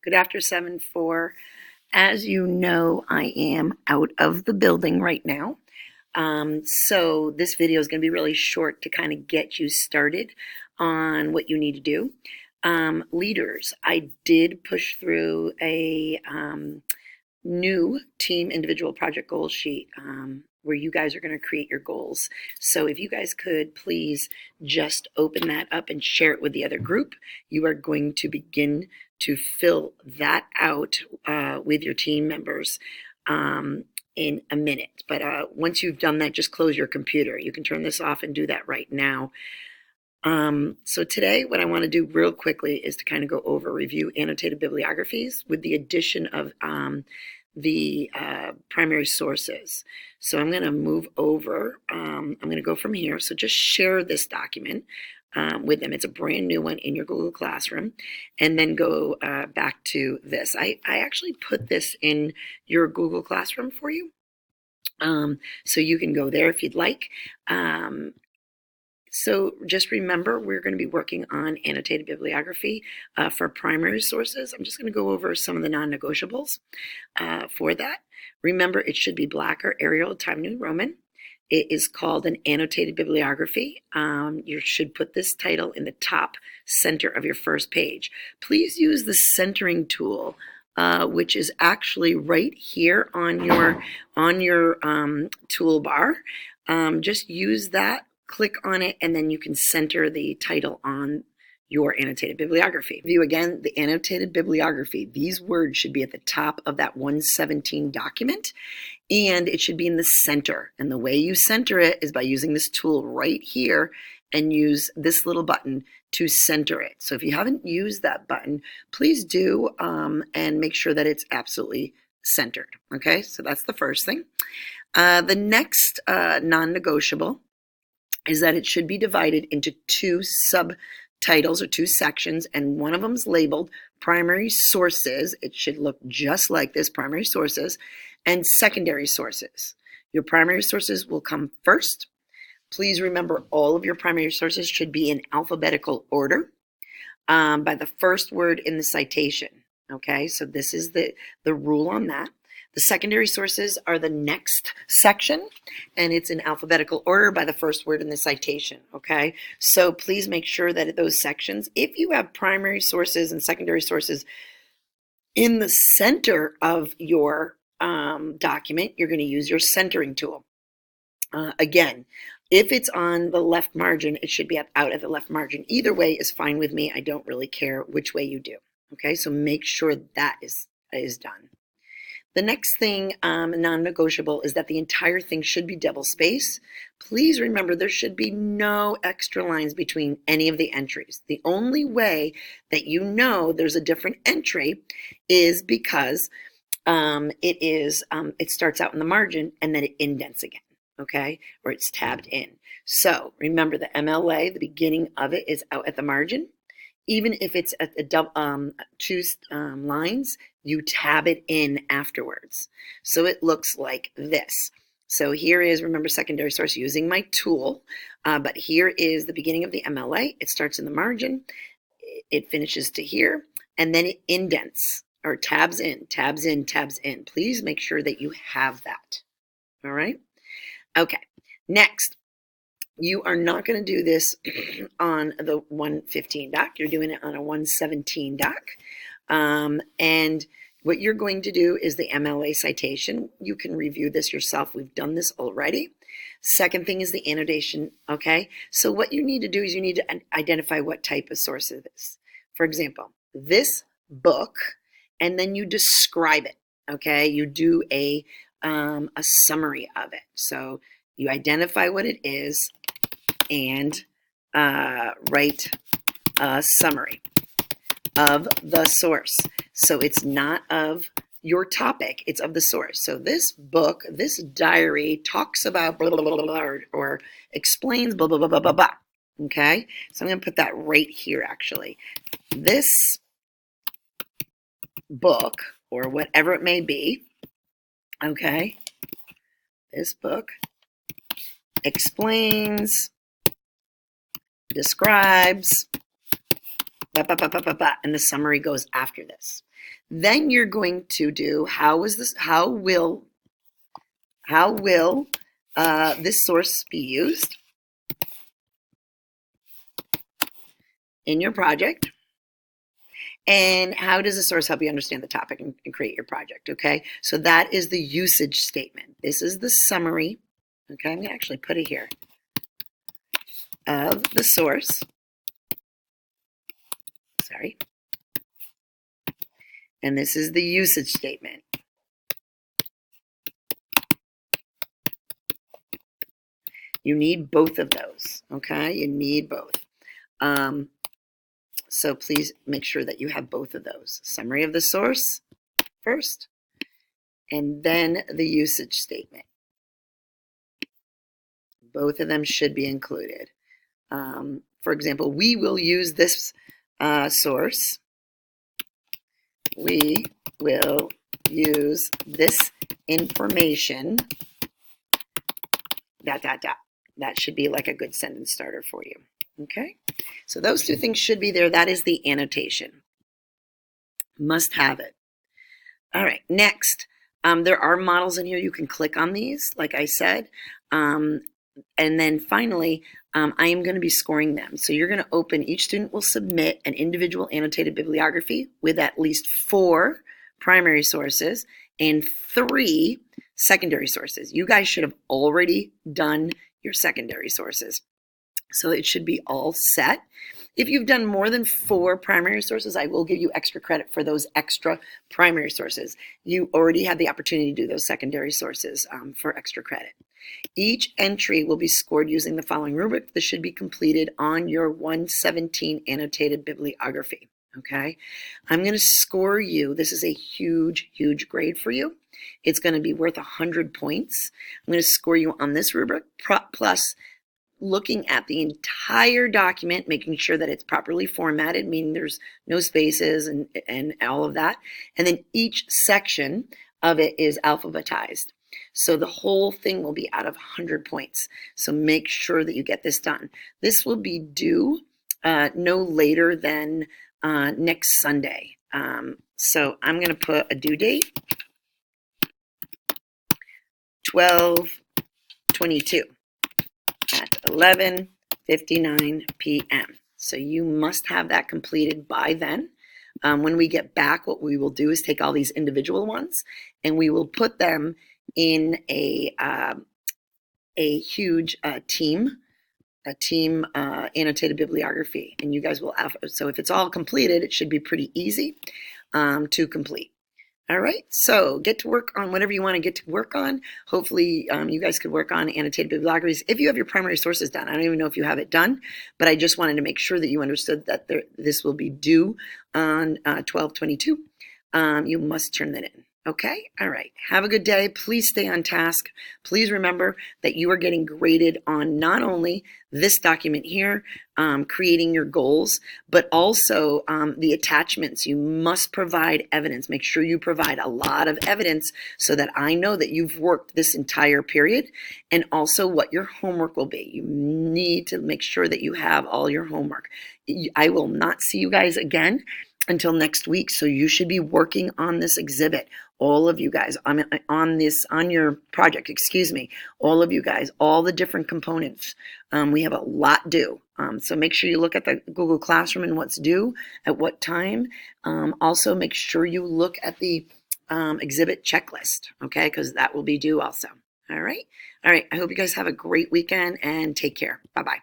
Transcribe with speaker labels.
Speaker 1: Good after 7-4. As you know, I am out of the building right now. So this video is going to be really short to kind of get you started on what you need to do. Leaders, I did push through a new team individual project goal sheet where you guys are going to create your goals. So if you guys could please just open that up and share it with the other group, you are going to begin to fill that out with your team members in a minute. But once you've done that, just close your computer. You can turn this off and do that right now. So today, what I want to do real quickly is to kind of go over review annotated bibliographies with the addition of the primary sources. So I'm going to move over. I'm going to go from here. So just share this document with them. It's a brand new one in your Google Classroom. And then go back to this. I actually put this in your Google Classroom for you. So you can go there if you'd like. So just remember, we're going to be working on annotated bibliography for primary sources. I'm just going to go over some of the non-negotiables for that. Remember, it should be Black or Arial, Time New Roman. It is called an annotated bibliography. You should put this title in the top center of your first page. Please use the centering tool, which is actually right here on your toolbar. Just use that. Click on it, and then you can center the title on your annotated bibliography. View again the annotated bibliography. These words should be at the top of that 117 document, and it should be in the center. And the way you center it is by using this tool right here and use this little button to center it. So if you haven't used that button, please do and make sure that it's absolutely centered. Okay, so that's the first thing. The next non-negotiable is that it should be divided into two subtitles or two sections, and one of them is labeled primary sources. It should look just like this, primary sources, and secondary sources. Your primary sources will come first. Please remember all of your primary sources should be in alphabetical order by the first word in the citation. Okay, so this is the rule on that. The secondary sources are the next section, and it's in alphabetical order by the first word in the citation, okay? So please make sure that those sections, if you have primary sources and secondary sources in the center of your document, you're going to use your centering tool. Again, if it's on the left margin, it should be out at the left margin. Either way is fine with me. I don't really care which way you do, okay? So make sure that is done. The next thing, non-negotiable, is that the entire thing should be double space. Please remember there should be no extra lines between any of the entries. The only way that you know there's a different entry is because it starts out in the margin and then it indents again, okay, or it's tabbed in. So remember the MLA, the beginning of it is out at the margin. Even if it's at the two lines, you tab it in afterwards. So it looks like this. So here is, remember, secondary source using my tool, but here is the beginning of the MLA. It starts in the margin, it finishes to here, and then it indents or tabs in, tabs in, tabs in. Please make sure that you have that. All right? Okay, next. You are not going to do this on the 115 doc. You're doing it on a 117 doc. And what you're going to do is the MLA citation. You can review this yourself. We've done this already. Second thing is the annotation, okay? So what you need to do is you need to identify what type of source it is. For example, this book, and then you describe it, okay? You do a summary of it. So you identify what it is, and write a summary of the source. So it's not of your topic, it's of the source. So this book, this diary talks about blah, blah, blah, blah, blah, or explains blah, blah, blah, blah, blah, blah. Okay? So I'm going to put that right here, actually. This book, or whatever it may be, okay, this book explains, describes and the summary goes after this. Then you're going to do how will this source be used in your project? And how does the source help you understand the topic and create your project? Okay, so that is the usage statement. This is the summary. Okay, I'm going to actually put it here of the source. Sorry. And this is the usage statement. You need both of those. Okay, you need both. So please make sure that you have both of those. Summary of the source first, and then the usage statement. Both of them should be included. For example, we will use this source. We will use this information, ... That should be like a good sentence starter for you. Okay, so those two things should be there. That is the annotation. Must have it. All right, next, there are models in here. You can click on these, like I said. And then finally, I am going to be scoring them. So you're going to open, each student will submit an individual annotated bibliography with at least 4 primary sources and 3 secondary sources. You guys should have already done your secondary sources. So it should be all set. If you've done more than 4 primary sources, I will give you extra credit for those extra primary sources. You already had the opportunity to do those secondary sources for extra credit. Each entry will be scored using the following rubric. This should be completed on your 117 annotated bibliography. Okay, I'm going to score you. This is a huge, huge grade for you. It's going to be worth 100 points. I'm going to score you on this rubric, plus looking at the entire document, making sure that it's properly formatted, meaning there's no spaces and all of that. And then each section of it is alphabetized. So the whole thing will be out of 100 points. So make sure that you get this done. This will be due no later than next Sunday. So I'm going to put a due date, 12/22 at 11:59 p.m. So you must have that completed by then. When we get back, what we will do is take all these individual ones and we will put them in a huge team annotated bibliography, and you guys will have, so if it's all completed, it should be pretty easy to complete. All right, so get to work on whatever you want to get to work on. Hopefully you guys could work on annotated bibliographies. If you have your primary sources done, I don't even know if you have it done, but I just wanted to make sure that you understood that this will be due on 12/22. You must turn that in. Okay, all right. Have a good day. Please stay on task. Please remember that you are getting graded on not only this document here, creating your goals, but also the attachments. You must provide evidence. Make sure you provide a lot of evidence so that I know that you've worked this entire period, and also what your homework will be. You need to make sure that you have all your homework. I will not see you guys again until next week, so you should be working on this exhibit. All of you guys on your project, excuse me, all of you guys, all the different components. We have a lot due. So make sure you look at the Google Classroom and what's due at what time. Also make sure you look at the exhibit checklist, okay, because that will be due also. All right. I hope you guys have a great weekend and take care. Bye-bye.